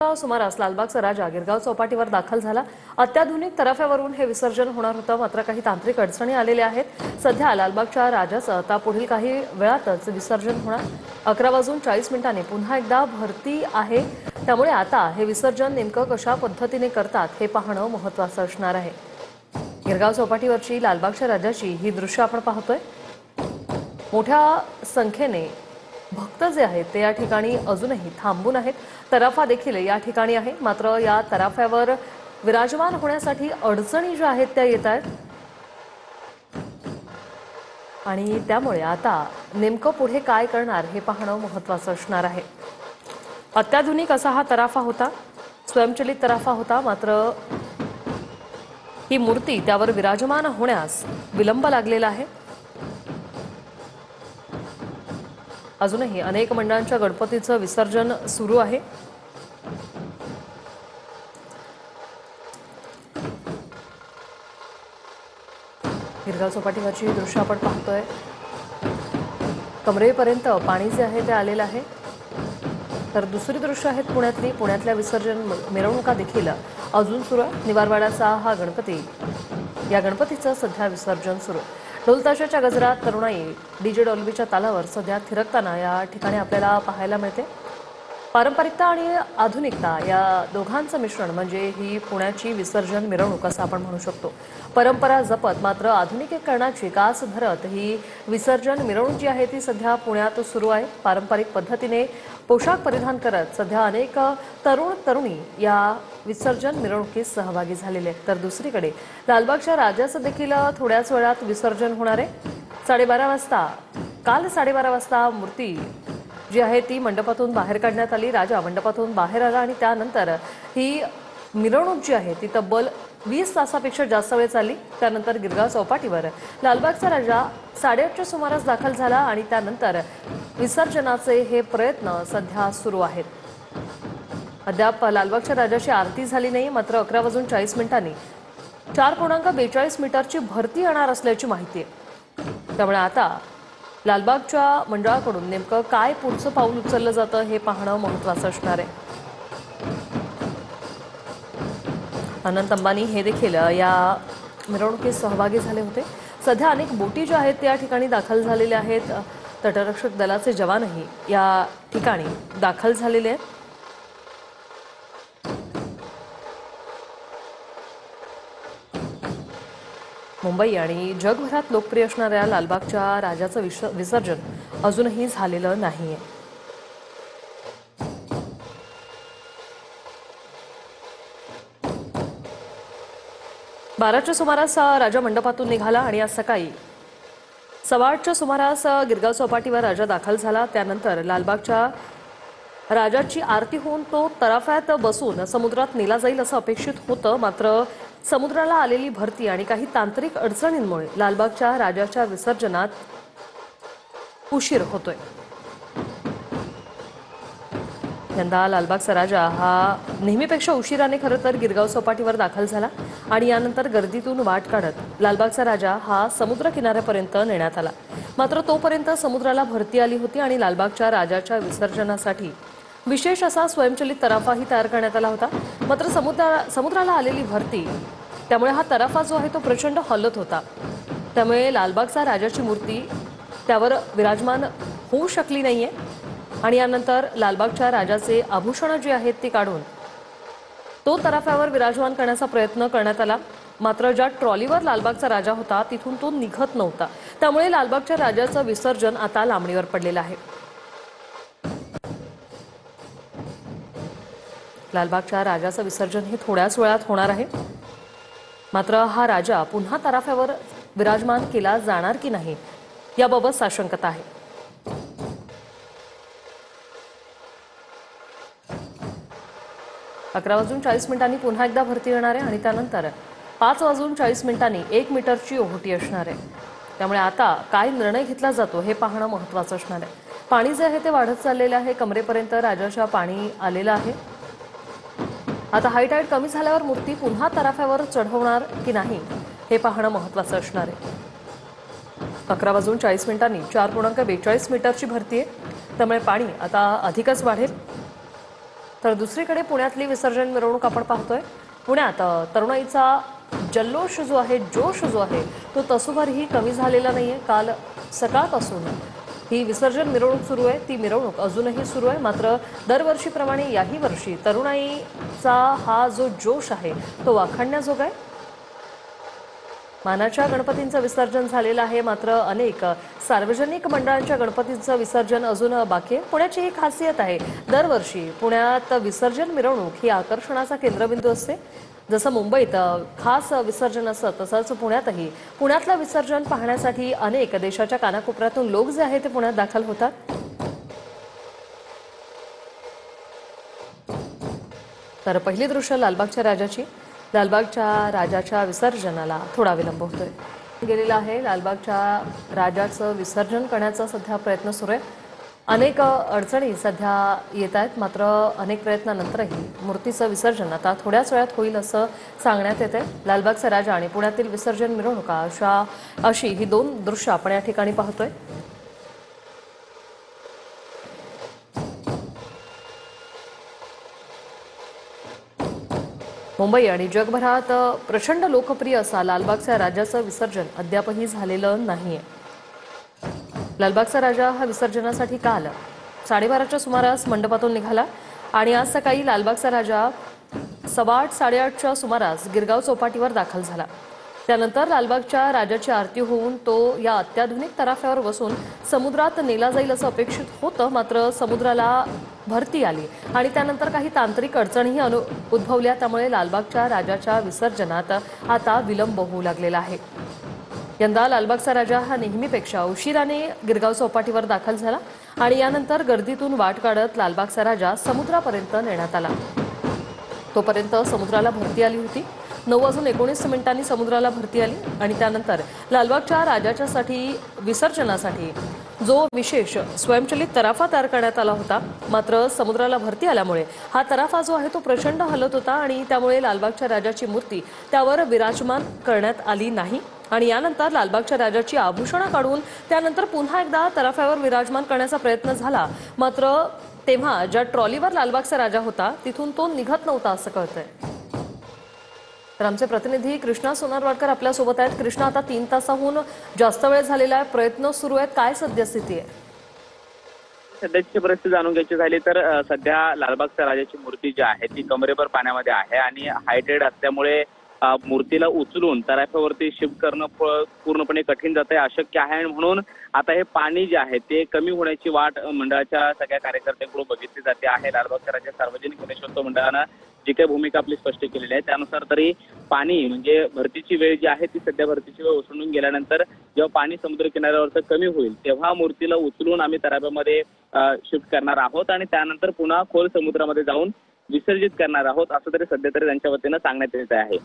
सुमारास लालबागचा राजा गिरगाव चौपाटीवर दाखल झाला। अत्याधुनिक तराफ्यावरून हे विसर्जन होणार होतं, मात्र काही तांत्रिक अडचणी आलेल्या आहेत। सध्या लालबागच्या राजाचं आता पुढील काही वेळातच विसर्जन होणार। 11:40 पुन्हा एकदा भरती आहे, त्यामुळे आता हे विसर्जन नेमकं कशा पद्धतीने करतात हे पाहणं महत्त्वाचं असणार आहे। गिरगाव चौपाटीवरची लालबागच्या राजाची ही दृश्य आपण पाहतोय। मोठ्या संख्येने भक्त जे आहेत ते या ठिकाणी अजूनही थांबून आहेत। तराफा देखील या ठिकाणी आहे, मात्र या तराफ्यावर विराजमान होण्यासाठी अडचणी ज्या आहेत त्या येत आहेत आणि त्यामुळे आता नेमकं पुढे काय करणार हे पाहणं महत्त्वाचं असणार आहे। अत्याधुनिक असा हा तराफा होता, स्वयंचलित तराफा होता, मात्र ही मूर्ती त्यावर विराजमान होण्यास विलंब लागलेला आहे। अजूनही अनेक मंडळांच्या गणपतीचं विसर्जन सुरू आहे। गिरगाव चौपाटीवरची दृश्य आपण पाहतोय। कमरेपर्यंत पाणी जे आहे ते आलेलं आहे। तर दुसरी दृश्य आहेत पुण्यातल्या विसर्जन मिरवणुका देखील अजून सुरू आहे। निवारवाड्याचा हा गणपती, या गणपतीचं सध्या विसर्जन सुरू। ढोलताशाच्या गजरात तरुणाई डीजे डॉल्बीच्या तालावर सध्या थिरकताना या ठिकाणी आपल्याला पाहायला मिळते। पारंपरिकता आणि आधुनिकता या दोघांचं मिश्रण म्हणजे ही पुण्याची विसर्जन मिरवणूक असं आपण म्हणू शकतो। परंपरा जपत मात्र आधुनिकीकरणाची कास धरत ही विसर्जन मिरवणूक जी आहे ती सध्या पुण्यात सुरू आहे। पारंपरिक पद्धतीने पोशाख परिधान करत सध्या अनेक तरुण तरुणी या विसर्जन मिरवणुकीत सहभागी झालेले आहेत। तर दुसरीकडे लालबागच्या राजाचं देखील थोड्याच वेळात विसर्जन होणार आहे। 12:30 वाजता, काल 12:30 वाजता मूर्ती जी आहे ती मंडपातून बाहेर काढण्यात आली। राजा मंडपातून बाहेर आला आणि त्यानंतर ही मिरवणूक जी आहे ती तब्बल 20 तासापेक्षा जास्त वेळ चालली। त्यानंतर गिरगाव चौपाटीवर लालबागचा राजा 8:30च्या सुमारास दाखल झाला आणि त्यानंतर विसर्जनाचे हे प्रयत्न सध्या सुरू आहेत। अद्याप लालबागच्या राजाची आरती झाली नाही, मात्र 11:40 4.42 मीटरची भरती येणार असल्याची माहिती आहे। त्यामुळे आता लालबागच्या मंडळाकडून नेमकं काय पुढचं पाऊल उचललं जातं हे पाहणं महत्त्वाचं असणार आहे। अनंत अंबानी हे देखील या मिरवणुकीत सहभागी झाले होते। सध्या अनेक बोटी ज्या आहेत त्या ठिकाणी दाखल झालेल्या आहेत। तटरक्षक दलाचे जवानही या ठिकाणी दाखल झालेले आहेत। मुंबई आणि जगभरात लोकप्रिय असणाऱ्या लालबागच्या राजाचं विसर्जन अजूनही झालेलं नाहीये। बाराच्या सुमारास राजा मंडपातून निघाला आणि आज सकाळी 8:15च्या सुमारास गिरगाव चौपाटीवर राजा दाखल झाला। त्यानंतर लालबागच्या राजाची आरती होऊन तो तराफ्यात बसून समुद्रात नेला जाईल असं अपेक्षित होतं, मात्र समुद्राला आलेली भरती आणि काही तांत्रिक अडचणींमुळे लालबागच्या राजाच्या विसर्जनात उशीर होतोय। यंदा लालबागचा राजा हा नेहमीपेक्षा उशिराने खरं तर गिरगाव चौपाटीवर दाखल झाला आणि यानंतर गर्दीतून वाट काढत लालबागचा राजा हा समुद्र किनाऱ्यापर्यंत नेण्यात आला। मात्र तोपर्यंत समुद्राला भरती आली होती आणि लालबागच्या राजाच्या विसर्जनासाठी विशेष असा स्वयंचलित तराफाही तयार करण्यात आला होता। मात्र समुद्राला आलेली भरती, त्यामुळे हा तराफा जो आहे तो प्रचंड हलत होता। त्यामुळे लालबागचा राजाची मूर्ती त्यावर विराजमान होऊ शकली नाहीये आणि यानंतर लालबागच्या राजाचे आभूषणं जी आहेत ती काढून तो तराफ्यावर विराजमान करण्याचा प्रयत्न करण्यात आला। मात्र ज्या ट्रॉलीवर लालबागचा राजा होता तिथून तो निघत नव्हता, त्यामुळे लालबागच्या राजाचं विसर्जन आता लांबणीवर पडलेलं आहे। लालबागच्या राजाचं विसर्जन हे थोड्याच वेळात होणार आहे, मात्र हा राजा पुन्हा तराफ्यावर विराजमान केला जाणार की नाही याबाबत साशंकता आहे। 11:40 पुन्हा एकदा भरती येणार आहे आणि त्यानंतर 5:40 1 मीटरची ओहोटी असणार आहे। त्यामुळे आता काय निर्णय घेतला जातो हे पाहणं महत्त्वाचं असणार आहे। पाणी जे आहे ते वाढत चाललेलं आहे, कमरेपर्यंत राजाच्या पाणी आलेलं आहे। आता हाय टाईड कमी झाल्यावर मूर्ती पुन्हा तराफ्यावर चढवणार की नाही हे पाहणं महत्त्वाचं असणार आहे। 11:40 4.42 मीटरची भरती आहे, त्यामुळे पाणी आता अधिकच वाढेल। तर दुसरीकडे पुण्यातली विसर्जन मिरवणूक आपण पाहतोय। पुण्यात तरुणाईचा जल्लोष जो आहे, जोश जो आहे, तो तसूभरही कमी झालेला नाहीये। काल सकाळपासून ही विसर्जन मिरवणूक सुरू आहे, ती मिरवणूक अजूनही सुरू आहे। मात्र दरवर्षीप्रमाणे याही वर्षी तरुणाईचा हा जो जोश आहे तो वाखाणण्याजोगा आहे। मानाच्या गणपतींचं विसर्जन झालेलं आहे, मात्र अनेक सार्वजनिक मंडळांच्या गणपतींचं विसर्जन अजून बाकी आहे। पुण्याची ही खासियत आहे, दरवर्षी पुण्यात विसर्जन मिरवणूक ही आकर्षणाचा केंद्रबिंदू असते। जसं मुंबईत खास विसर्जन असतं, तसंच पुण्यातही पुण्यातलं विसर्जन पाहण्यासाठी अनेक देशाच्या कानाकोपऱ्यातून लोक जे आहेत ते पुण्यात दाखल होतात। तर पहिली दृश्य लालबागच्या राजाची। लालबागच्या राजाच्या विसर्जनाला थोडा विलंब होतोय गेलेला आहे। लालबागच्या राजाचं विसर्जन करण्याचा सध्या प्रयत्न सुरू आहे। अनेक अडचणी सध्या येत आहेत, मात्र अनेक प्रयत्नानंतरही मूर्तीचं विसर्जन आता थोड्याच वेळात होईल असं सांगण्यात येते। लालबागचा राजा आणि पुण्यातील विसर्जन मिरवणुका अशी ही दोन दृश्य आपण या ठिकाणी पाहतोय। मुंबई आणि जगभरात प्रचंड लोकप्रिय असा लालबागच्या राजाचं विसर्जन अद्यापही झालेलं नाहीये। लालबागचा राजा हा विसर्जनासाठी काल 12:30च्या सुमारास मंडपातून निघाला आणि आज सकाळी लालबागचा राजा 8:15 8:30च्या सुमारास गिरगाव चौपाटीवर दाखल झाला। त्यानंतर लालबागच्या राजाची आरती होऊन तो या अत्याधुनिक तराफ्यावर बसून समुद्रात नेला जाईल असं अपेक्षित होतं, मात्र समुद्राला भरती आली आणि त्यानंतर काही तांत्रिक अडचणीही उद्भवल्या। त्यामुळे लालबागच्या राजाच्या विसर्जनात आता विलंब होऊ लागलेला आहे। यंदा लालबागचा राजा हा नेहमीपेक्षा उशिराने गिरगाव चौपाटीवर दाखल झाला आणि यानंतर गर्दीतून वाट काढत लालबागचा राजा समुद्रापर्यंत नेण्यात आला। तोपर्यंत समुद्राला भरती आली होती। 9:19 समुद्राला भरती आली आणि त्यानंतर लालबागच्या राजाच्यासाठी विसर्जनासाठी जो विशेष स्वयंचलित तराफा तयार करण्यात आला होता, मात्र समुद्राला भरती आल्यामुळे हा तराफा जो आहे तो प्रचंड हलत होता आणि त्यामुळे लालबागच्या राजाची मूर्ती त्यावर विराजमान करण्यात आली नाही। आणि यानंतर लालबागच्या राजाची आभूषणं काढून त्यानंतर पुन्हा एकदा तराफ्यावर विराजमान करण्याचा प्रयत्न झाला, मात्र तेव्हा ज्या ट्रॉलीवर लालबागचा राजा होता तिथून तो निघत नव्हता असं कळतंय। तर आमचे प्रतिनिधी कृष्णा सोनारवाडकर आपल्या सोबत आहेत। कृष्णा, आता 3 तासाहून जास्त वेळ झालेला आहे, प्रयत्न सुरू आहेत, काय सद्यस्थिती आहे? सध्याची परिस्थिती जाणून घ्यायची झाली तर सध्या लालबागच्या राजाची मूर्ती जी आहे ती कमरेभर पाण्यामध्ये आहे आणि हायटेड असल्यामुळे मूर्तीला उचलून तराफ्यावरती शिफ्ट करणं पूर्णपणे कठीण जात आहे, अशक्य आहे। म्हणून आता हे पाणी जे आहे ते कमी होण्याची वाट मंडळाच्या सगळ्या कार्यकर्त्यांकडून बघितली जाते आहे। लालबागच्या राजा सार्वजनिक गणेशोत्सव मंडळानं जी काही भूमिका आपली स्पष्ट केलेली आहे त्यानुसार तरी पाणी म्हणजे भरतीची वेळ जी आहे ती सध्या भरतीची वेळ ओसंडून गेल्यानंतर जेव्हा पाणी समुद्र किनाऱ्यावरचं कमी होईल तेव्हा मूर्तीला उचलून आम्ही तराफ्यामध्ये शिफ्ट करणार आहोत आणि त्यानंतर पुन्हा खोल समुद्रामध्ये जाऊन विसर्जित करणार आहोत, असं तरी सध्या तरी त्यांच्या वतीनं सांगण्यात येत आहे।